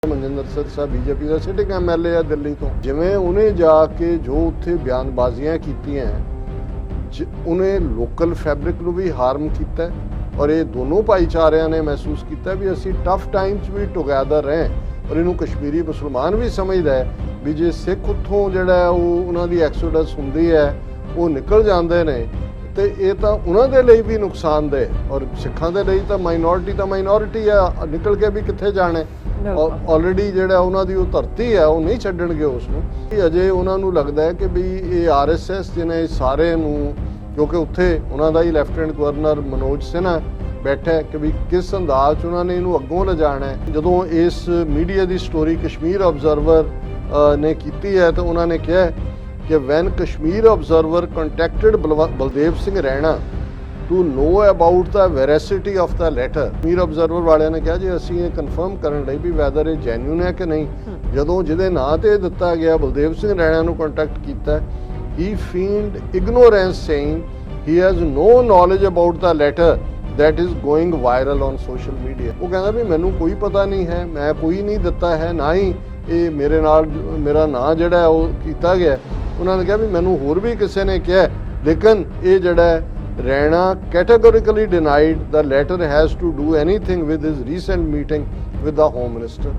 Manjinder Sirsa BJP ਦਾ sitting MLA ਆ ਦਿੱਲੀ ਤੋਂ। ਜਿਵੇਂ ਉਹਨੇ ਜਾ ਕੇ ਜੋ ਉੱਥੇ ਬਿਆਨਬਾਜ਼ੀਆਂ ਕੀਤੀਆਂ, ਉਹਨੇ ਲੋਕਲ ਫੈਬਰਿਕ ਨੂੰ ਵੀ ਹਾਰਮ ਕੀਤਾ ਔਰ ਇਹ ਦੋਨੋਂ ਭਾਈਚਾਰਿਆਂ ਨੇ ਮਹਿਸੂਸ ਕੀਤਾ ਵੀ ਅਸੀਂ ਟਫ ਟਾਈਮ 'ਚ ਵੀ ਟੁਗੈਦਰ ਰਹੇ। ਔਰ ਇਹਨੂੰ ਕਸ਼ਮੀਰੀ ਮੁਸਲਮਾਨ ਵੀ ਸਮਝਦਾ ਹੈ ਵੀ ਜੇ ਸਿੱਖ ਉੱਥੋਂ ਜਿਹੜਾ ਉਹ ਉਹਨਾਂ ਦੀ ਐਕਸੋਡਸ ਹੁੰਦੀ ਹੈ, ਉਹ ਨਿਕਲ ਜਾਂਦੇ ਨੇ ਤੇ ਇਹ ਤਾਂ ਉਹਨਾਂ ਦੇ ਲਈ ਵੀ ਨੁਕਸਾਨਦੇਹ, ਔਰ ਸਿੱਖਾਂ ਦੇ ਲਈ ਤਾਂ ਮਾਈਨੋਰਿਟੀ ਆ, ਨਿਕਲ ਕੇ ਵੀ ਕਿੱਥੇ ਜਾਣੇ। ਆਲਰੇਡੀ ਜਿਹੜਾ ਉਹਨਾਂ ਦੀ ਉਹ ਧਰਤੀ ਹੈ, ਉਹ ਨਹੀਂ ਛੱਡਣਗੇ ਉਸ ਨੂੰ। ਅਜੇ ਉਹਨਾਂ ਨੂੰ ਲੱਗਦਾ ਹੈ ਕਿ ਵੀ ਇਹ ਆਰਐਸਐਸ ਜਿਹਨੇ ਸਾਰੇ ਨੂੰ, ਕਿਉਂਕਿ ਉੱਥੇ ਉਹਨਾਂ ਦਾ ਹੀ ਲੈਫਟੀਨੈਂਟ ਗਵਰਨਰ ਮਨੋਜ ਸਿਨਹਾ ਬੈਠਾ ਹੈ ਕਿ ਵੀ ਕਿਸ ਅੰਦਾਜ਼ 'ਚ ਉਹਨਾਂ ਨੇ ਇਹਨੂੰ ਅੱਗੋਂ ਲਿਜਾਣਾ ਹੈ। ਜਦੋਂ ਇਸ ਮੀਡੀਆ ਦੀ ਸਟੋਰੀ ਕਸ਼ਮੀਰ ਆਬਜ਼ਰਵਰ ਨੇ ਕੀਤੀ ਹੈ ਤਾਂ ਉਹਨਾਂ ਨੇ ਕਿਹਾ ਕਿ when Kashmir Observer contacted Baldev Singh Raina to know about the veracity of the letter. Kashmir Observer ਵਾਲਿਆਂ ਨੇ ਕਿਹਾ ਜੀ ਅਸੀਂ ਇਹ ਕਨਫਰਮ ਕਰਨ ਲਈ ਵੀ ਵੈਦਰ ਇਹ ਜੈਨੂਨ ਹੈ ਕਿ ਨਹੀਂ। ਜਦੋਂ ਜਿਹਦੇ ਨਾਂ ਤੇ ਦਿੱਤਾ ਗਿਆ ਬਲਦੇਵ ਸਿੰਘ ਰੈਣਾ ਨੂੰ ਕੰਟੈਕਟ ਕੀਤਾ, he feigned ignorance saying he has no knowledge about the letter that is going viral on social media। ਉਹ ਕਹਿੰਦਾ ਵੀ ਮੈਨੂੰ ਕੋਈ ਪਤਾ ਨਹੀਂ ਹੈ, ਮੈਂ ਕੋਈ ਨਹੀਂ ਦਿੱਤਾ ਹੈ, ਨਾ ਹੀ ਇਹ ਮੇਰੇ ਨਾਲ ਮੇਰਾ ਨਾਂ ਜਿਹੜਾ ਉਹ ਕੀਤਾ ਗਿਆ। ਉਹਨਾਂ ਨੇ ਕਿਹਾ ਵੀ ਮੈਨੂੰ ਹੋਰ ਵੀ ਕਿਸੇ ਨੇ ਕਿਹਾ, ਲੇਕਿਨ ਇਹ ਜਿਹੜਾ ਰੈਣਾ categorically denied the letter has to do anything with his recent meeting with the home minister।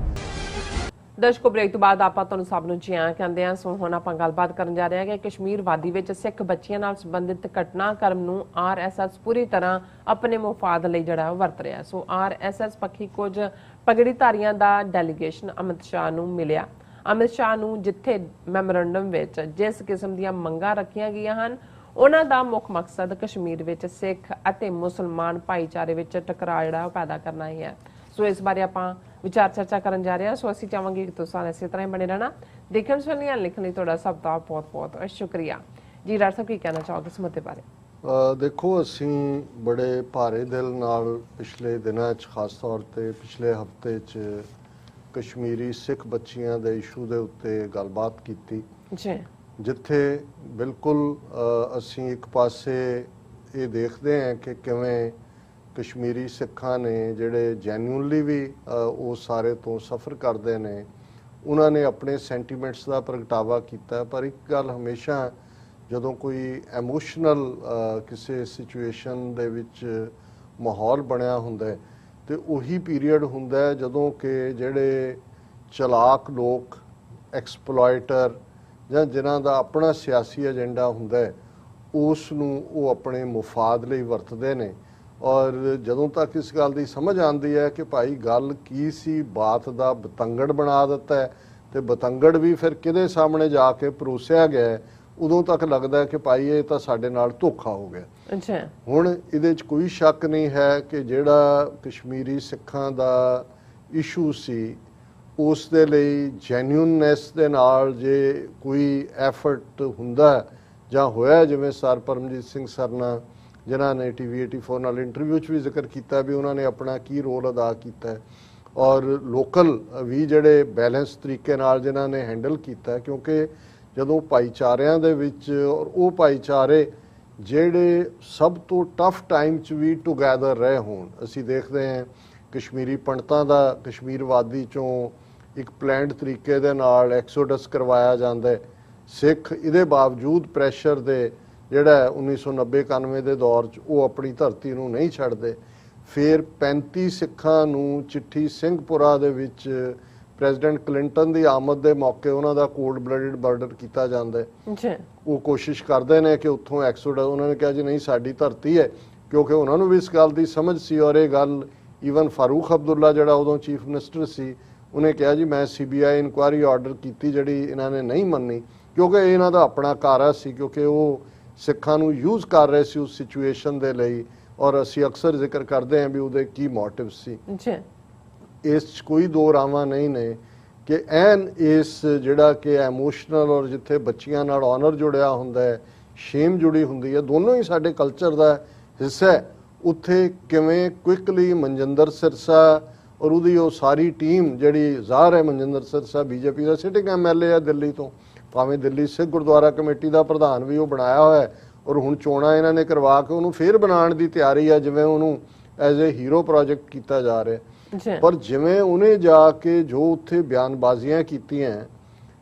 ਦਰਸ਼ਕੋ, ਬ੍ਰੇਕ ਤੋਂ ਬਾਅਦ ਆਪਾਂ ਤੁਹਾਨੂੰ ਸਭ ਨੂੰ ਜੀ ਆਇਆਂ ਕਹਿੰਦੇ ਹਾਂ। ਸੋ ਹੁਣ ਆਪਾਂ ਗੱਲਬਾਤ ਕਰਨ ਜਾ ਰਹੇ ਹਾਂ ਕਿ ਕਸ਼ਮੀਰ ਵਾਦੀ ਵਿੱਚ ਸਿੱਖ ਬੱਚਿਆਂ ਨਾਲ ਸੰਬੰਧਿਤ ਘਟਨਾਕ੍ਰਮ ਨੂੰ ਆਰਐਸਐਸ ਪੂਰੀ ਤਰ੍ਹਾਂ ਆਪਣੇ ਮੁਫਾਦ ਲਈ ਜਿਹੜਾ ਵਰਤ ਰਿਹਾ। ਸੋ ਆਰਐਸਐਸ ਪੱਖੀ ਕੁਝ ਪਗੜੀਧਾਰੀਆਂ ਦਾ ਡੈਲੀਗੇਸ਼ਨ ਅਮਿਤ ਸ਼ਾਹ ਨੂੰ ਮਿਲਿਆ। ਅਮਿਤ ਸ਼ਾਹ ਨੂੰ ਜਿੱਥੇ ਮੈਮੋਰੰਡਮ ਵਿੱਚ ਜਿਸ ਕਿਸਮ ਦੀਆਂ ਮੰਗਾਂ ਰੱਖੀਆਂ ਗਈਆਂ ਹਨ, ਉਹਨਾਂ ਦਾ ਮੁੱਖ ਮਕਸਦ ਕਸ਼ਮੀਰ ਵਿੱਚ ਸਿੱਖ ਅਤੇ ਮੁਸਲਮਾਨ ਭਾਈਚਾਰੇ ਵਿੱਚ ਟਕਰਾਅ ਜਿਹੜਾ ਪੈਦਾ ਕਰਨਾ ਹੀ ਹੈ। ਸੋ ਇਸ ਬਾਰੇ ਆਪਾਂ ਵਿਚਾਰ ਚਰਚਾ ਕਰਨ ਜਾ ਰਹੇ ਹਾਂ। ਸੋ ਅਸੀਂ ਚਾਹਾਂਗੇ ਕਿ ਤੁਸੀਂ ਇਸੇ ਤਰ੍ਹਾਂ ਹੀ ਬਣੇ ਰਹਿਣਾ। ਦੇਖਣ ਸੁਣਨ ਲਿਖਣ ਲਈ ਤੁਹਾਡਾ ਸਭ ਦਾ ਬਹੁਤ ਬਹੁਤ ਸ਼ੁਕਰੀਆ ਜੀ। ਡਾਕਟਰ ਸਾਹਿਬ ਕੀ ਕਹਿਣਾ ਚਾਹੋਗੇ ਇਸ ਮੁੱਦੇ ਬਾਰੇ? ਦੇਖੋ, ਅਸੀਂ ਬੜੇ ਭਾਰੇ ਦਿਲ ਨਾਲ ਪਿਛਲੇ ਦਿਨਾਂ 'ਚ, ਖਾਸ ਤੌਰ ਤੇ ਪਿਛਲੇ ਹਫ਼ਤੇ 'ਚ ਕਸ਼ਮੀਰੀ ਸਿੱਖ ਬੱਚੀਆਂ ਦੇ ਇਸ਼ੂ ਦੇ ਉੱਤੇ ਗੱਲਬਾਤ ਕੀਤੀ ਜੀ, ਜਿੱਥੇ ਬਿਲਕੁਲ ਅਸੀਂ ਇੱਕ ਪਾਸੇ ਇਹ ਦੇਖਦੇ ਹਾਂ ਕਿ ਕਿਵੇਂ ਕਸ਼ਮੀਰੀ ਸਿੱਖਾਂ ਨੇ ਜਿਹੜੇ ਜੈਨੂਨਲੀ ਵੀ ਉਹ ਸਾਰੇ ਤੋਂ ਸਫਰ ਕਰਦੇ ਨੇ, ਉਹਨਾਂ ਨੇ ਆਪਣੇ ਸੈਂਟੀਮੈਂਟਸ ਦਾ ਪ੍ਰਗਟਾਵਾ ਕੀਤਾ। ਪਰ ਇੱਕ ਗੱਲ ਹਮੇਸ਼ਾ ਜਦੋਂ ਕੋਈ ਐਮੋਸ਼ਨਲ ਕਿਸੇ ਸਿਚੁਏਸ਼ਨ ਦੇ ਵਿੱਚ ਮਾਹੌਲ ਬਣਿਆ ਹੁੰਦਾ ਤੇ ਉਹੀ ਪੀਰੀਅਡ ਹੁੰਦਾ ਜਦੋਂ ਕਿ ਜਿਹੜੇ ਚਲਾਕ ਲੋਕ, ਐਕਸਪਲੋਇਟਰ ਜਾਂ ਜਿਨ੍ਹਾਂ ਦਾ ਆਪਣਾ ਸਿਆਸੀ ਏਜੰਡਾ ਹੁੰਦਾ, ਉਸ ਨੂੰ ਉਹ ਆਪਣੇ ਮੁਫਾਦ ਲਈ ਵਰਤਦੇ ਨੇ। ਔਰ ਜਦੋਂ ਤੱਕ ਇਸ ਗੱਲ ਦੀ ਸਮਝ ਆਉਂਦੀ ਹੈ ਕਿ ਭਾਈ ਗੱਲ ਕੀ ਸੀ, ਬਾਤ ਦਾ ਬਤੰਗੜ ਬਣਾ ਦਿੱਤਾ ਹੈ ਤੇ ਬਤੰਗੜ ਵੀ ਫਿਰ ਕਿਹਦੇ ਸਾਹਮਣੇ ਜਾ ਕੇ ਪਰੋਸਿਆ ਗਿਆ, ਉਦੋਂ ਤੱਕ ਲੱਗਦਾ ਕਿ ਭਾਈ ਇਹ ਤਾਂ ਸਾਡੇ ਨਾਲ ਧੋਖਾ ਹੋ ਗਿਆ। ਅੱਛਾ, ਹੁਣ ਇਹਦੇ 'ਚ ਕੋਈ ਸ਼ੱਕ ਨਹੀਂ ਹੈ ਕਿ ਜਿਹੜਾ ਕਸ਼ਮੀਰੀ ਸਿੱਖਾਂ ਦਾ ਇਸ਼ੂ ਸੀ, ਉਸ ਦੇ ਲਈ ਜੈਨੂਨਨੈਸ ਦੇ ਨਾਲ ਜੇ ਕੋਈ ਐਫਰਟ ਹੁੰਦਾ ਜਾਂ ਹੋਇਆ, ਜਿਵੇਂ ਸਰ ਪਰਮਜੀਤ ਸਿੰਘ ਸਰਨਾ ਜਿਨ੍ਹਾਂ ਨੇ TV 84 ਨਾਲ ਇੰਟਰਵਿਊ 'ਚ ਵੀ ਜ਼ਿਕਰ ਕੀਤਾ ਵੀ ਉਹਨਾਂ ਨੇ ਆਪਣਾ ਕੀ ਰੋਲ ਅਦਾ ਕੀਤਾ, ਔਰ ਲੋਕਲ ਵੀ ਜਿਹੜੇ ਬੈਲੈਂਸ ਤਰੀਕੇ ਨਾਲ ਜਿਨ੍ਹਾਂ ਨੇ ਹੈਂਡਲ ਕੀਤਾ। ਕਿਉਂਕਿ ਜਦੋਂ ਭਾਈਚਾਰਿਆਂ ਦੇ ਵਿੱਚ, ਔਰ ਉਹ ਭਾਈਚਾਰੇ ਜਿਹੜੇ ਸਭ ਤੋਂ ਟਫ ਟਾਈਮ 'ਚ ਵੀ ਟੁਗੈਦਰ ਰਹੇ ਹੋਣ, ਅਸੀਂ ਦੇਖਦੇ ਹਾਂ ਕਸ਼ਮੀਰੀ ਪੰਡਤਾਂ ਦਾ ਕਸ਼ਮੀਰ ਵਾਦੀ 'ਚੋਂ ਇੱਕ ਪਲੈਨਡ ਤਰੀਕੇ ਦੇ ਨਾਲ ਐਕਸੋਡਸ ਕਰਵਾਇਆ ਜਾਂਦਾ। ਸਿੱਖ ਇਹਦੇ ਬਾਵਜੂਦ ਪ੍ਰੈਸ਼ਰ ਦੇ ਜਿਹੜਾ 1990-91 ਦੇ ਦੌਰ 'ਚ ਉਹ ਆਪਣੀ ਧਰਤੀ ਨੂੰ ਨਹੀਂ ਛੱਡਦੇ। ਫਿਰ 35 ਸਿੱਖਾਂ ਨੂੰ ਚਿੱਠੀ ਸਿੰਘਪੁਰਾ ਦੇ ਵਿੱਚ ਪ੍ਰੈਜ਼ੀਡੈਂਟ ਕਲਿੰਟਨ ਦੀ ਆਮਦ ਦੇ ਮੌਕੇ ਉਹਨਾਂ ਦਾ ਕੋਲਡ ਬਲੱਡਡ ਮਰਡਰ ਕੀਤਾ ਜਾਂਦਾ। ਉਹ ਕੋਸ਼ਿਸ਼ ਕਰਦੇ ਨੇ ਕਿ ਉੱਥੋਂ ਐਕਸੋਡਸ, ਉਹਨਾਂ ਨੇ ਕਿਹਾ ਜੀ ਨਹੀਂ ਸਾਡੀ ਧਰਤੀ ਹੈ, ਕਿਉਂਕਿ ਉਹਨਾਂ ਨੂੰ ਵੀ ਇਸ ਗੱਲ ਦੀ ਸਮਝ ਸੀ। ਔਰ ਇਹ ਗੱਲ ਈਵਨ ਫਾਰੂਕ ਅਬਦੁੱਲਾ ਜਿਹੜਾ ਉਦੋਂ ਚੀਫ ਮਿਨਿਸਟਰ ਸੀ, ਉਹਨੇ ਕਿਹਾ ਜੀ ਮੈਂ CBI ਇਨਕੁਆਇਰੀ ਆਰਡਰ ਕੀਤੀ, ਜਿਹੜੀ ਇਹਨਾਂ ਨੇ ਨਹੀਂ ਮੰਨੀ, ਕਿਉਂਕਿ ਇਹਨਾਂ ਦਾ ਆਪਣਾ ਕਾਰਾ ਸੀ, ਕਿਉਂਕਿ ਉਹ ਸਿੱਖਾਂ ਨੂੰ ਯੂਜ਼ ਕਰ ਰਹੇ ਸੀ ਉਸ ਸਿਚੁਏਸ਼ਨ ਦੇ ਲਈ। ਔਰ ਅਸੀਂ ਅਕਸਰ ਜ਼ਿਕਰ ਕਰਦੇ ਹਾਂ ਵੀ ਉਹਦੇ ਕੀ ਮੋਟਿਵ ਸੀ। ਇਸ 'ਚ ਕੋਈ ਦੋ ਰਾਵਾਂ ਨਹੀਂ ਨੇ ਕਿ ਐਨ ਇਸ ਜਿਹੜਾ ਕਿ ਐਮੋਸ਼ਨਲ, ਔਰ ਜਿੱਥੇ ਬੱਚੀਆਂ ਨਾਲ ਆਨਰ ਜੁੜਿਆ ਹੁੰਦਾ ਹੈ, ਸ਼ੇਮ ਜੁੜੀ ਹੁੰਦੀ ਹੈ, ਦੋਨੋਂ ਹੀ ਸਾਡੇ ਕਲਚਰ ਦਾ ਹਿੱਸਾ ਹੈ, ਉੱਥੇ ਕਿਵੇਂ ਕੁਇਕਲੀ ਮਨਜਿੰਦਰ ਸਿਰਸਾ ਔਰ ਉਹਦੀ ਉਹ ਸਾਰੀ ਟੀਮ, ਜਿਹੜੀ ਜ਼ਾਹਰ ਹੈ ਮਨਜਿੰਦਰ ਸਿਰਸਾ ਬੀਜੇਪੀ ਦਾ ਸਿਟਿੰਗ MLA ਆ ਦਿੱਲੀ ਤੋਂ, ਭਾਵੇਂ ਦਿੱਲੀ ਸਿੱਖ ਗੁਰਦੁਆਰਾ ਕਮੇਟੀ ਦਾ ਪ੍ਰਧਾਨ ਵੀ ਉਹ ਬਣਾਇਆ ਹੋਇਆ, ਔਰ ਹੁਣ ਚੋਣਾਂ ਇਹਨਾਂ ਨੇ ਕਰਵਾ ਕੇ ਉਹਨੂੰ ਫੇਰ ਬਣਾਉਣ ਦੀ ਤਿਆਰੀ ਆ, ਜਿਵੇਂ ਉਹਨੂੰ ਐਜ਼ ਏ ਹੀਰੋ ਪ੍ਰੋਜੈਕਟ ਕੀਤਾ ਜਾ ਰਿਹਾ। ਜੀ ਪਰ ਜਿਵੇਂ ਉਹਨੇ ਜਾ ਕੇ ਜੋ ਉੱਥੇ ਬਿਆਨਬਾਜ਼ੀਆਂ ਕੀਤੀਆਂ,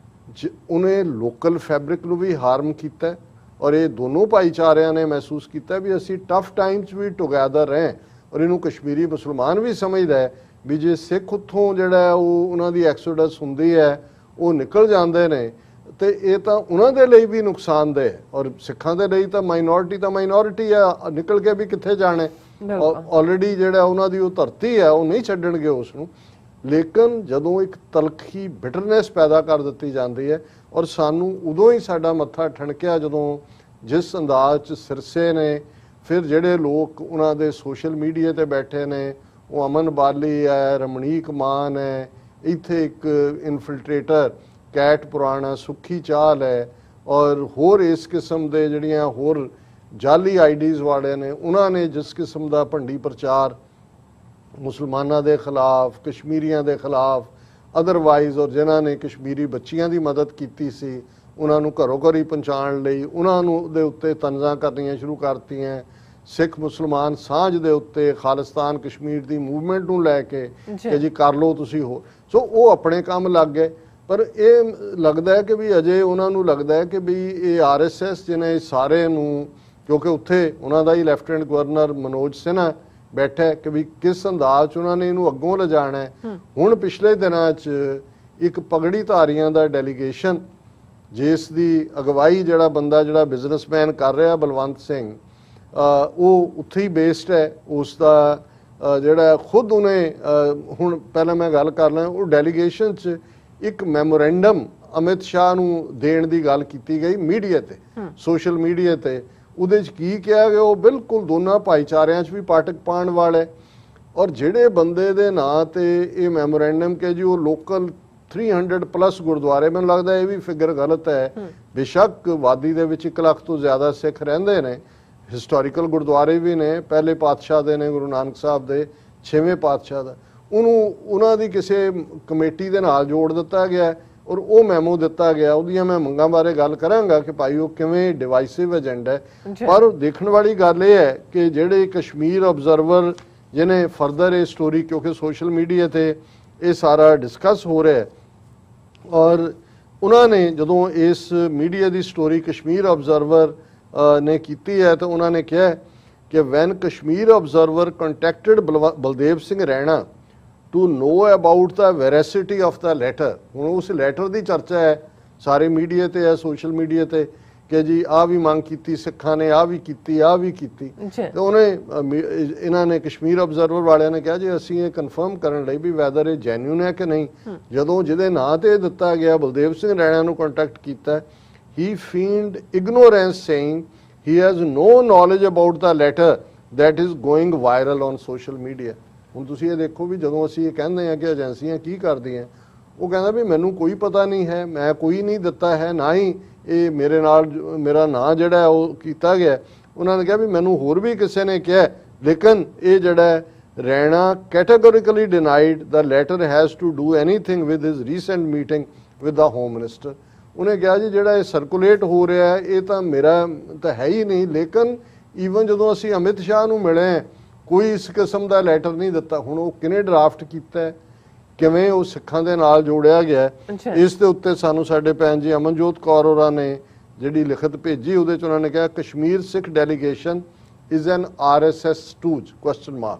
ਉਹਨੇ ਲੋਕਲ ਫੈਬਰਿਕ ਨੂੰ ਵੀ ਹਾਰਮ ਕੀਤਾ ਔਰ ਇਹ ਦੋਨੋਂ ਭਾਈਚਾਰਿਆਂ ਨੇ ਮਹਿਸੂਸ ਕੀਤਾ ਵੀ ਅਸੀਂ ਟਫ ਟਾਈਮ 'ਚ ਵੀ ਟੁਗੈਦਰ ਰਹੇ। ਔਰ ਇਹਨੂੰ ਕਸ਼ਮੀਰੀ ਮੁਸਲਮਾਨ ਵੀ ਸਮਝਦਾ ਹੈ ਵੀ ਜੇ ਸਿੱਖ ਉੱਥੋਂ ਜਿਹੜਾ ਉਹ ਉਹਨਾਂ ਦੀ ਐਕਸੋਡਸ ਹੁੰਦੀ ਹੈ, ਉਹ ਨਿਕਲ ਜਾਂਦੇ ਨੇ, ਤੇ ਇਹ ਤਾਂ ਉਹਨਾਂ ਦੇ ਲਈ ਵੀ ਨੁਕਸਾਨਦੇਹ ਹੈ। ਔਰ ਸਿੱਖਾਂ ਦੇ ਲਈ ਤਾਂ ਮਾਈਨੋਰਿਟੀ ਆ, ਨਿਕਲ ਕੇ ਵੀ ਕਿੱਥੇ ਜਾਣੇ, ਆਲਰੇਡੀ ਜਿਹੜਾ ਉਹਨਾਂ ਦੀ ਉਹ ਧਰਤੀ ਹੈ ਉਹ ਨਹੀਂ ਛੱਡਣਗੇ ਉਸ ਨੂੰ। ਲੇਕਿਨ ਜਦੋਂ ਇੱਕ ਤਲਖੀ ਬਿਟਰਨੈਸ ਪੈਦਾ ਕਰ ਦਿੱਤੀ ਜਾਂਦੀ ਹੈ, ਔਰ ਸਾਨੂੰ ਉਦੋਂ ਹੀ ਸਾਡਾ ਮੱਥਾ ਠਣਕਿਆ ਜਦੋਂ ਜਿਸ ਅੰਦਾਜ਼ 'ਚ ਸਿਰਸੇ ਨੇ, ਫਿਰ ਜਿਹੜੇ ਲੋਕ ਉਹਨਾਂ ਦੇ ਸੋਸ਼ਲ ਮੀਡੀਆ ਤੇ ਬੈਠੇ ਨੇ, ਉਹ ਅਮਨ ਬਾਲੀ ਹੈ, ਰਮਣੀਕ ਮਾਨ ਹੈ, ਇੱਥੇ ਇੱਕ ਇਨਫਿਲਟਰੇਟਰ ਕੈਟ ਪੁਰਾਣਾ, ਸੁੱਖੀ ਚਾਲ ਹੈ, ਔਰ ਹੋਰ ਇਸ ਕਿਸਮ ਦੇ ਜਿਹੜੀਆਂ ਹੋਰ ਜਾਲੀ ਆਈਡੀਜ਼ ਵਾਲੇ ਨੇ, ਉਹਨਾਂ ਨੇ ਜਿਸ ਕਿਸਮ ਦਾ ਭੰਡੀ ਪ੍ਰਚਾਰ ਮੁਸਲਮਾਨਾਂ ਦੇ ਖਿਲਾਫ, ਕਸ਼ਮੀਰੀਆਂ ਦੇ ਖਿਲਾਫ, ਅਦਰਵਾਈਜ਼, ਔਰ ਜਿਨ੍ਹਾਂ ਨੇ ਕਸ਼ਮੀਰੀ ਬੱਚੀਆਂ ਦੀ ਮਦਦ ਕੀਤੀ ਸੀ, ਉਹਨਾਂ ਨੂੰ ਘਰੋਂ ਘਰ ਹੀ ਪਹੁੰਚਾਉਣ ਲਈ ਉਹਨਾਂ ਨੂੰ ਦੇ ਉੱਤੇ ਤੰਜ਼ਾਂ ਕਰਨੀਆਂ ਸ਼ੁਰੂ ਕਰਤੀਆਂ। ਸਿੱਖ ਮੁਸਲਮਾਨ ਸਾਂਝ ਦੇ ਉੱਤੇ ਖਾਲਿਸਤਾਨ ਕਸ਼ਮੀਰ ਦੀ ਮੂਵਮੈਂਟ ਨੂੰ ਲੈ ਕੇ ਕਿ ਜੀ ਕਰ ਲਓ ਤੁਸੀਂ ਹੋ, ਸੋ ਉਹ ਆਪਣੇ ਕੰਮ ਲੱਗ ਗਏ। ਪਰ ਇਹ ਲੱਗਦਾ ਹੈ ਕਿ ਵੀ ਅਜੇ ਉਹਨਾਂ ਨੂੰ ਲੱਗਦਾ ਹੈ ਕਿ ਵੀ ਇਹ RSS ਜਿਹਨੇ ਸਾਰੇ ਨੂੰ, ਕਿਉਂਕਿ ਉੱਥੇ ਉਹਨਾਂ ਦਾ ਹੀ ਲੈਫਟੀਨੈਂਟ ਗਵਰਨਰ ਮਨੋਜ ਸਿਨਹਾ ਬੈਠਾ ਹੈ, ਕਿ ਵੀ ਕਿਸ ਅੰਦਾਜ਼ 'ਚ ਉਹਨਾਂ ਨੇ ਇਹਨੂੰ ਅੱਗੋਂ ਲਿਜਾਣਾ ਹੈ। ਹੁਣ ਪਿਛਲੇ ਦਿਨਾਂ 'ਚ ਇੱਕ ਪਗੜੀ ਧਾਰੀਆਂ ਦਾ ਡੈਲੀਗੇਸ਼ਨ, ਜਿਸ ਦੀ ਅਗਵਾਈ ਜਿਹੜਾ ਬੰਦਾ ਜਿਹੜਾ ਬਿਜ਼ਨਸਮੈਨ ਕਰ ਰਿਹਾ ਬਲਵੰਤ ਸਿੰਘ, ਉਹ ਉੱਥੇ ਹੀ ਬੇਸਡ ਹੈ। ਉਸ ਦਾ ਜਿਹੜਾ ਖੁਦ ਉਹਨੇ ਹੁਣ ਪਹਿਲਾਂ ਮੈਂ ਗੱਲ ਕਰ ਲਾਂ, ਉਹ ਡੈਲੀਗੇਸ਼ਨ 'ਚ ਇੱਕ ਮੈਮੋਰੈਂਡਮ ਅਮਿਤ ਸ਼ਾਹ ਨੂੰ ਦੇਣ ਦੀ ਗੱਲ ਕੀਤੀ ਗਈ ਮੀਡੀਆ ਤੇ, ਸੋਸ਼ਲ ਮੀਡੀਆ ਤੇ। ਉਹਦੇ 'ਚ ਕੀ ਕਿਹਾ ਗਿਆ, ਉਹ ਬਿਲਕੁਲ ਦੋਨਾਂ ਭਾਈਚਾਰਿਆਂ 'ਚ ਵੀ ਪਾਟਕ ਪਾਉਣ ਵਾਲੇ, ਔਰ ਜਿਹੜੇ ਬੰਦੇ ਦੇ ਨਾਂ ਤੇ ਇਹ ਮੈਮੋਰੈਂਡਮ ਕਿ ਜੀ ਉਹ ਲੋਕਲ 300+ ਗੁਰਦੁਆਰੇ, ਮੈਨੂੰ ਲੱਗਦਾ ਇਹ ਵੀ ਫਿਗਰ ਗਲਤ ਹੈ, ਬੇਸ਼ੱਕ ਵਾਦੀ ਦੇ ਵਿੱਚ 1 ਲੱਖ ਤੋਂ ਜ਼ਿਆਦਾ ਸਿੱਖ ਰਹਿੰਦੇ ਨੇ, ਹਿਸਟੋਰੀਕਲ ਗੁਰਦੁਆਰੇ ਵੀ ਨੇ, ਪਹਿਲੇ ਪਾਤਸ਼ਾਹ ਦੇ ਨੇ, ਗੁਰੂ ਨਾਨਕ ਸਾਹਿਬ ਦੇ, 6ਵੇਂ ਪਾਤਸ਼ਾਹ ਦਾ, ਉਹਨੂੰ ਉਹਨਾਂ ਦੀ ਕਿਸੇ ਕਮੇਟੀ ਦੇ ਨਾਲ ਜੋੜ ਦਿੱਤਾ ਗਿਆ ਔਰ ਉਹ ਮੈਮੋ ਦਿੱਤਾ ਗਿਆ। ਉਹਦੀਆਂ ਮੈਂ ਮੰਗਾਂ ਬਾਰੇ ਗੱਲ ਕਰਾਂਗਾ ਕਿ ਭਾਈ ਉਹ ਕਿਵੇਂ ਡਿਵਾਈਸਿਵ ਏਜੰਡਾ ਹੈ। ਪਰ ਦੇਖਣ ਵਾਲੀ ਗੱਲ ਇਹ ਹੈ ਕਿ ਜਿਹੜੇ ਕਸ਼ਮੀਰ ਆਬਜ਼ਰਵਰ ਜਿਹਨੇ ਫਰਦਰ ਇਹ ਸਟੋਰੀ, ਕਿਉਂਕਿ ਸੋਸ਼ਲ ਮੀਡੀਆ ਤੇ ਇਹ ਸਾਰਾ ਡਿਸਕਸ ਹੋ ਰਿਹਾ ਹੈ, ਔਰ ਉਹਨਾਂ ਨੇ ਜਦੋਂ ਇਸ ਮੀਡੀਆ ਦੀ ਸਟੋਰੀ ਕਸ਼ਮੀਰ ਆਬਜ਼ਰਵਰ ਨੇ ਕੀਤੀ ਹੈ ਤਾਂ ਉਹਨਾਂ ਨੇ ਕਿਹਾ ਕਿ when Kashmir Observer contacted Baldev Singh Raina to know about the veracity of the letter। ਹੁਣ ਉਸ ਲੈਟਰ ਦੀ ਚਰਚਾ ਹੈ ਸਾਰੇ ਮੀਡੀਆ ਤੇ ਹੈ, ਸੋਸ਼ਲ ਮੀਡੀਆ ਤੇ, ਕਿ ਜੀ ਆਹ ਵੀ ਮੰਗ ਕੀਤੀ ਸਿੱਖਾਂ ਨੇ, ਆਹ ਵੀ ਕੀਤੀ, ਆਹ ਵੀ ਕੀਤੀ। ਤੇ ਉਹਨੇ ਇਹਨਾਂ ਨੇ ਕਸ਼ਮੀਰ ਆਬਜ਼ਰਵਰ ਵਾਲਿਆਂ ਨੇ ਕਿਹਾ ਜੀ ਅਸੀਂ ਇਹ ਕਨਫਰਮ ਕਰਨ ਲਈ ਵੀ ਵੈਦਰ ਇਹ ਜੈਨੂਨ ਹੈ ਕਿ ਨਹੀਂ। ਜਦੋਂ ਜਿਹਦੇ ਨਾਂ ਤੇ ਦਿੱਤਾ ਗਿਆ ਬਲਦੇਵ ਸਿੰਘ ਰੈਣਾ ਨੂੰ ਕੰਟੈਕਟ ਕੀਤਾ, he feigned ignorance saying he has no knowledge about the letter that is going viral on social media। ਹੁਣ ਤੁਸੀਂ ਇਹ ਦੇਖੋ ਵੀ ਜਦੋਂ ਅਸੀਂ ਇਹ ਕਹਿੰਦੇ ਹਾਂ ਕਿ ਏਜੰਸੀਆਂ ਕੀ ਕਰਦੀਆਂ, ਉਹ ਕਹਿੰਦਾ ਵੀ ਮੈਨੂੰ ਕੋਈ ਪਤਾ ਨਹੀਂ ਹੈ, ਮੈਂ ਕੋਈ ਨਹੀਂ ਦਿੱਤਾ ਹੈ, ਨਾ ਹੀ ਇਹ ਮੇਰੇ ਨਾਲ ਮੇਰਾ ਨਾਂ ਜਿਹੜਾ ਉਹ ਕੀਤਾ ਗਿਆ। ਉਹਨਾਂ ਨੇ ਕਿਹਾ ਵੀ ਮੈਨੂੰ ਹੋਰ ਵੀ ਕਿਸੇ ਨੇ ਕਿਹਾ, ਲੇਕਿਨ ਇਹ ਜਿਹੜਾ Raina categorically denied the letter has to do anything with his recent meeting with the home minister. ਉਹਨੇ ਕਿਹਾ ਜੀ ਜਿਹੜਾ ਇਹ ਸਰਕੂਲੇਟ ਹੋ ਰਿਹਾ ਇਹ ਤਾਂ ਮੇਰਾ ਤਾਂ ਹੈ ਹੀ ਨਹੀਂ, ਲੇਕਿਨ ਈਵਨ ਜਦੋਂ ਅਸੀਂ ਅਮਿਤ ਸ਼ਾਹ ਨੂੰ ਮਿਲੇ ਕੋਈ ਇਸ ਕਿਸਮ ਦਾ ਲੈਟਰ ਨਹੀਂ ਦਿੱਤਾ। ਹੁਣ ਉਹ ਕਿਹਨੇ ਡਰਾਫਟ ਕੀਤਾ, ਕਿਵੇਂ ਉਹ ਸਿੱਖਾਂ ਦੇ ਨਾਲ ਜੋੜਿਆ ਗਿਆ, ਇਸ ਦੇ ਉੱਤੇ ਸਾਨੂੰ ਸਾਡੇ ਭੈਣ ਜੀ ਅਮਨਜੋਤ ਕੌਰ ਹੋਰਾਂ ਨੇ ਜਿਹੜੀ ਲਿਖਤ ਭੇਜੀ, ਉਹਦੇ 'ਚ ਉਹਨਾਂ ਨੇ ਕਿਹਾ Kashmir Sikh delegation is an RSS stooge question mark,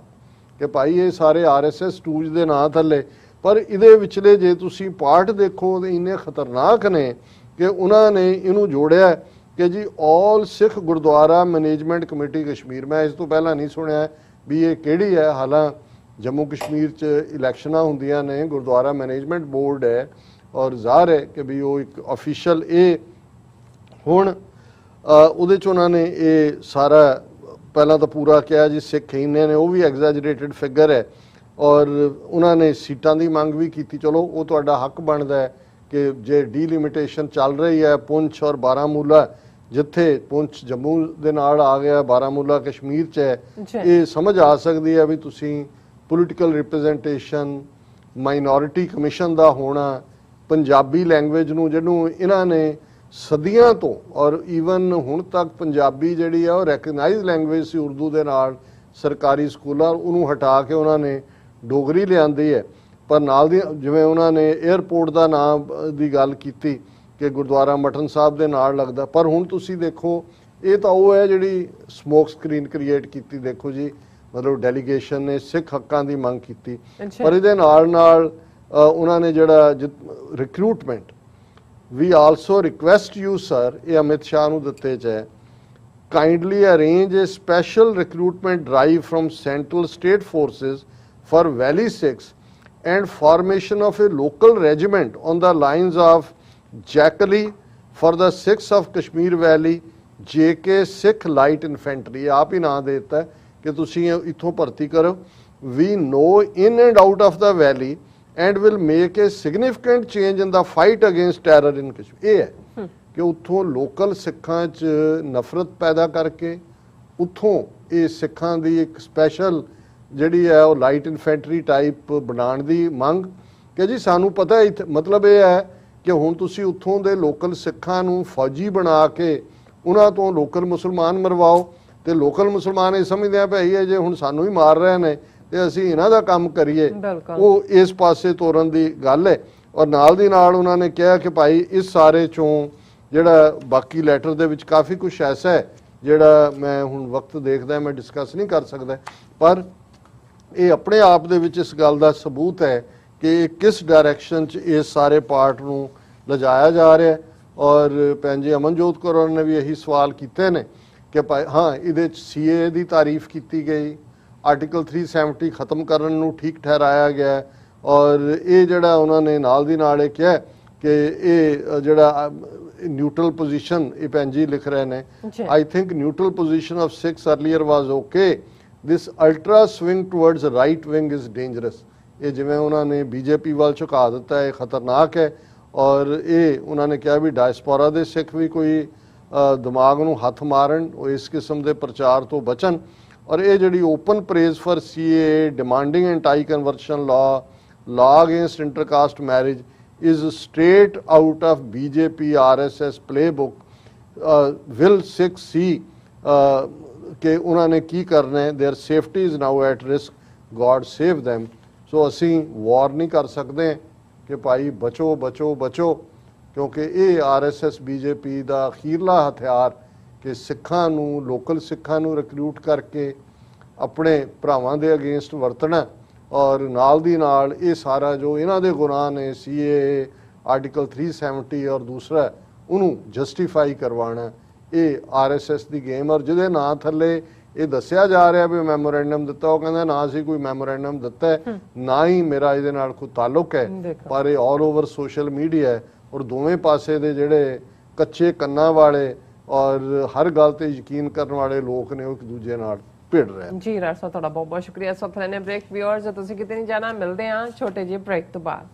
ਕਿ ਭਾਈ ਇਹ ਸਾਰੇ RSS ਸਟੂਜ ਦੇ ਨਾਂ ਥੱਲੇ। ਪਰ ਇਹਦੇ ਵਿਚਲੇ ਜੇ ਤੁਸੀਂ ਪਾਰਟ ਦੇਖੋ ਤਾਂ ਇੰਨੇ ਖਤਰਨਾਕ ਨੇ ਕਿ ਉਹਨਾਂ ਨੇ ਇਹਨੂੰ ਜੋੜਿਆ ਕਿ ਜੀ ਆਲ ਸਿੱਖ ਗੁਰਦੁਆਰਾ ਮੈਨੇਜਮੈਂਟ ਕਮੇਟੀ ਕਸ਼ਮੀਰ। ਮੈਂ ਇਸ ਤੋਂ ਪਹਿਲਾਂ ਨਹੀਂ ਸੁਣਿਆ ਵੀ ਇਹ ਕਿਹੜੀ ਹੈ, ਹਾਲਾਂ ਜੰਮੂ ਕਸ਼ਮੀਰ 'ਚ ਇਲੈਕਸ਼ਨਾਂ ਹੁੰਦੀਆਂ ਨੇ, ਗੁਰਦੁਆਰਾ ਮੈਨੇਜਮੈਂਟ ਬੋਰਡ ਹੈ, ਔਰ ਜ਼ਾਹਰ ਹੈ ਕਿ ਵੀ ਉਹ ਇੱਕ ਅਫੀਸ਼ੀਅਲ ਇਹ ਹੁਣ ਉਹਦੇ 'ਚ ਉਹਨਾਂ ਨੇ ਇਹ ਸਾਰਾ ਪਹਿਲਾਂ ਤਾਂ ਪੂਰਾ ਕਿਹਾ ਜੀ ਸਿੱਖ ਇੰਨੇ ਨੇ, ਉਹ ਵੀ ਐਗਜ਼ੈਜਰੇਟਡ ਫਿਗਰ ਹੈ, ਔਰ ਉਹਨਾਂ ਨੇ ਸੀਟਾਂ ਦੀ ਮੰਗ ਵੀ ਕੀਤੀ। ਚਲੋ ਉਹ ਤੁਹਾਡਾ ਹੱਕ ਬਣਦਾ ਹੈ ਕਿ ਜੇ ਡੀਲਿਮਿਟੇਸ਼ਨ ਚੱਲ ਰਹੀ ਹੈ ਪੁੰਛ ਔਰ ਬਾਰਾਮੂਲਾ, ਜਿੱਥੇ ਪੁੰਛ ਜੰਮੂ ਦੇ ਨਾਲ ਆ ਗਿਆ, ਬਾਰਾਮੂਲਾ ਕਸ਼ਮੀਰ 'ਚ ਹੈ, ਇਹ ਸਮਝ ਆ ਸਕਦੀ ਹੈ ਵੀ ਤੁਸੀਂ ਪੋਲੀਟੀਕਲ ਰਿਪਰੈਜ਼ੈਂਟੇਸ਼ਨ, ਮਾਈਨੋਰਿਟੀ ਕਮਿਸ਼ਨ ਦਾ ਹੋਣਾ, ਪੰਜਾਬੀ ਲੈਂਗੁਏਜ ਨੂੰ ਜਿਹਨੂੰ ਇਹਨਾਂ ਨੇ ਸਦੀਆਂ ਤੋਂ ਔਰ ਈਵਨ ਹੁਣ ਤੱਕ ਪੰਜਾਬੀ ਜਿਹੜੀ ਆ ਉਹ ਰੈਕਗਨਾਈਜ਼ ਲੈਂਗੁਏਜ ਸੀ ਉਰਦੂ ਦੇ ਨਾਲ ਸਰਕਾਰੀ ਸਕੂਲਾਂ, ਉਹਨੂੰ ਹਟਾ ਕੇ ਉਹਨਾਂ ਨੇ ਡੋਗਰੀ ਲਿਆਂਦੀ ਹੈ, ਪਰ ਨਾਲ ਦੀ ਜਿਵੇਂ ਉਹਨਾਂ ਨੇ 에ਅਰਪੋਰਟ ਦਾ ਨਾਮ ਦੀ ਗੱਲ ਕੀਤੀ ਕਿ ਗੁਰਦੁਆਰਾ ਮਟਨ ਸਾਹਿਬ ਦੇ ਨਾਲ ਲੱਗਦਾ, ਪਰ ਹੁਣ ਤੁਸੀਂ ਦੇਖੋ ਇਹ ਤਾਂ ਉਹ ਹੈ ਜਿਹੜੀ ਸਮੋਕ ਸਕਰੀਨ ਕ੍ਰੀਏਟ ਕੀਤੀ। ਦੇਖੋ ਜੀ, ਮਤਲਬ ਡੈਲੀਗੇਸ਼ਨ ਨੇ ਸਿੱਖ ਹੱਕਾਂ ਦੀ ਮੰਗ ਕੀਤੀ, ਪਰ ਇਹਦੇ ਨਾਲ ਉਹਨਾਂ ਨੇ ਜਿਹੜਾ recruitment, we also request you sir, ਇਹ ਅਮਿਤ ਸ਼ਾਹ ਨੂੰ ਦਿੱਤੇ 'ਚ ਹੈ, kindly arrange a special recruitment drive from Central State Forces for Valley Sikhs and formation of a local regiment on the lines of Jackali for the Sikhs of Kashmir Valley, JK Sikh Light Infantry। आप ही ना देता है कि तुसी इथों भर्ती करो। We know in and out of the valley and will make a significant change in the fight against terror in Kashmir। ये है ਕਿ ਉੱਥੋਂ ਲੋਕਲ ਸਿੱਖਾਂ 'ਚ ਨਫ਼ਰਤ ਪੈਦਾ ਕਰਕੇ ਉੱਥੋਂ ਇਹ ਸਿੱਖਾਂ ਦੀ ਇੱਕ ਸਪੈਸ਼ਲ ਜਿਹੜੀ ਹੈ ਉਹ ਲਾਈਟ ਇਨਫੈਂਟਰੀ ਟਾਈਪ ਬਣਾਉਣ ਦੀ ਮੰਗ, ਕਿ ਜੀ ਸਾਨੂੰ ਪਤਾ ਹੈ ਮਤਲਬ ਇਹ ਹੈ ਕਿ ਹੁਣ ਤੁਸੀਂ ਉੱਥੋਂ ਦੇ ਲੋਕਲ ਸਿੱਖਾਂ ਨੂੰ ਫੌਜੀ ਬਣਾ ਕੇ ਉਹਨਾਂ ਤੋਂ ਲੋਕਲ ਮੁਸਲਮਾਨ ਮਰਵਾਓ, ਤੇ ਲੋਕਲ ਮੁਸਲਮਾਨ ਇਹ ਸਮਝਦੇ ਆ ਭਾਈ ਇਹ ਜੇ ਹੁਣ ਸਾਨੂੰ ਹੀ ਮਾਰ ਰਹੇ ਨੇ ਤੇ ਅਸੀਂ ਇਹਨਾਂ ਦਾ ਕੰਮ ਕਰੀਏ, ਉਹ ਇਸ ਪਾਸੇ ਤੋਰਨ ਦੀ ਗੱਲ ਹੈ। ਔਰ ਨਾਲ ਦੀ ਨਾਲ ਉਹਨਾਂ ਨੇ ਕਿਹਾ ਕਿ ਭਾਈ ਇਸ ਸਾਰੇ 'ਚੋਂ ਜਿਹੜਾ ਬਾਕੀ ਲੈਟਰ ਦੇ ਵਿੱਚ ਕਾਫੀ ਕੁਝ ਐਸਾ ਹੈ ਜਿਹੜਾ ਮੈਂ ਹੁਣ ਵਕਤ ਦੇਖਦਾ ਮੈਂ ਡਿਸਕਸ ਨਹੀਂ ਕਰ ਸਕਦਾ, ਪਰ ਇਹ ਆਪਣੇ ਆਪ ਦੇ ਵਿੱਚ ਇਸ ਗੱਲ ਦਾ ਸਬੂਤ ਹੈ ਕਿ ਕਿਸ ਡਾਇਰੈਕਸ਼ਨ 'ਚ ਇਸ ਸਾਰੇ ਪਾਰਟ ਨੂੰ ਲਿਜਾਇਆ ਜਾ ਰਿਹਾ ਹੈ। ਔਰ ਭੈਣ ਜੀ ਅਮਨਜੋਤ ਕੌਰ ਹੋਰਾਂ ਨੇ ਵੀ ਇਹੀ ਸਵਾਲ ਕੀਤੇ ਨੇ ਕਿ ਭਾਈ ਹਾਂ ਇਹਦੇ 'ਚ CAA ਦੀ ਤਾਰੀਫ ਕੀਤੀ ਗਈ, ਆਰਟੀਕਲ 370 ਖਤਮ ਕਰਨ ਨੂੰ ਠੀਕ ਠਹਿਰਾਇਆ ਗਿਆ, ਔਰ ਇਹ ਜਿਹੜਾ ਉਹਨਾਂ ਨੇ ਨਾਲ ਦੀ ਨਾਲ ਇਹ ਕਿਹਾ ਕਿ ਇਹ ਜਿਹੜਾ ਨਿਊਟਰਲ ਪੋਜੀਸ਼ਨ, ਇਹ ਭੈਣ ਜੀ ਲਿਖ ਰਹੇ ਨੇ, I think neutral position of six earlier was okay, this ultra swing towards right wing is dangerous. ਇਹ ਜਿਵੇਂ ਉਹਨਾਂ ਨੇ BJP ਵੱਲ ਝੁਕਾ ਦਿੱਤਾ ਹੈ, ਖਤਰਨਾਕ ਹੈ। ਔਰ ਇਹ ਉਹਨਾਂ ਨੇ ਕਿਹਾ ਵੀ ਡਾਇਸਪੋਰਾ ਦੇ ਸਿੱਖ ਵੀ ਕੋਈ ਦਿਮਾਗ ਨੂੰ ਹੱਥ ਮਾਰਨ, ਉਹ ਇਸ ਕਿਸਮ ਦੇ ਪ੍ਰਚਾਰ ਤੋਂ ਬਚਣ। ਔਰ ਇਹ ਜਿਹੜੀ open praise for CAA, demanding anti conversion law against intercaste marriage is straight out of BJP RSS playbook। will Sikhs see ਕਿ ਉਹਨਾਂ ਨੇ ਕੀ ਕਰਨਾ ਹੈ, their safety is now at risk, God save them। ਸੋ ਅਸੀਂ ਵਾਰ ਨਹੀਂ ਕਰ ਸਕਦੇ ਕਿ ਭਾਈ ਬਚੋ ਬਚੋ ਬਚੋ, ਕਿਉਂਕਿ ਇਹ RSS BJP ਦਾ ਅਖੀਰਲਾ ਹਥਿਆਰ ਕਿ ਸਿੱਖਾਂ ਨੂੰ, ਲੋਕਲ ਸਿੱਖਾਂ ਨੂੰ ਰਿਕਰੂਟ ਕਰਕੇ ਆਪਣੇ ਭਰਾਵਾਂ ਦੇ ਅਗੇਂਸਟ ਵਰਤਣਾ, ਔਰ ਨਾਲ ਦੀ ਨਾਲ ਇਹ ਸਾਰਾ ਜੋ ਇਹਨਾਂ ਦੇ ਗੁਨਾਹ ਨੇ CAA, ਆਰਟੀਕਲ 370 ਔਰ ਦੂਸਰਾ ਉਹਨੂੰ ਜਸਟੀਫਾਈ ਕਰਵਾਉਣਾ, ਇਹ RSS ਦੀ ਗੇਮ। ਔਰ ਜਿਹਦੇ ਨਾਂ ਥੱਲੇ ਇਹ ਦੱਸਿਆ ਜਾ ਰਿਹਾ ਵੀ ਮੈਮੋਰੈਂਡਮ ਦਿੱਤਾ, ਉਹ ਕਹਿੰਦਾ ਨਾ ਅਸੀਂ ਕੋਈ ਮੈਮੋਰੈਂਡਮ ਦਿੱਤਾ, ਨਾ ਹੀ ਮੇਰਾ ਇਹਦੇ ਨਾਲ ਕੋਈ ਤਾਲੁਕ ਹੈ, ਪਰ ਇਹ ਆਲ ਓਵਰ ਸੋਸ਼ਲ ਮੀਡੀਆ ਹੈ। ਔਰ ਦੋਵੇਂ ਪਾਸੇ ਦੇ ਜਿਹੜੇ ਕੱਚੇ ਕੰਨਾਂ ਵਾਲੇ ਔਰ ਹਰ ਗੱਲ ਤੇ ਯਕੀਨ ਕਰਨ ਵਾਲੇ ਲੋਕ ਨੇ ਉਹ ਇੱਕ ਦੂਜੇ ਨਾਲ ਭਿੜ ਰਹੇ ਜੀ। ਰਾਜ ਸਾਹਿਬ ਤੁਹਾਡਾ ਬਹੁਤ ਬਹੁਤ ਸ਼ੁਕਰੀਆ। ਸੋ ਥੈਨੇ ਬ੍ਰੇਕ ਵਿਊਅਰਸ, ਤੁਸੀਂ ਕਿਤੇ ਨਹੀਂ ਜਾਣਾ, ਮਿਲਦੇ ਹਾਂ ਛੋਟੇ ਜਿਹੇ ਬ੍ਰੇਕ ਤੋਂ ਬਾਅਦ।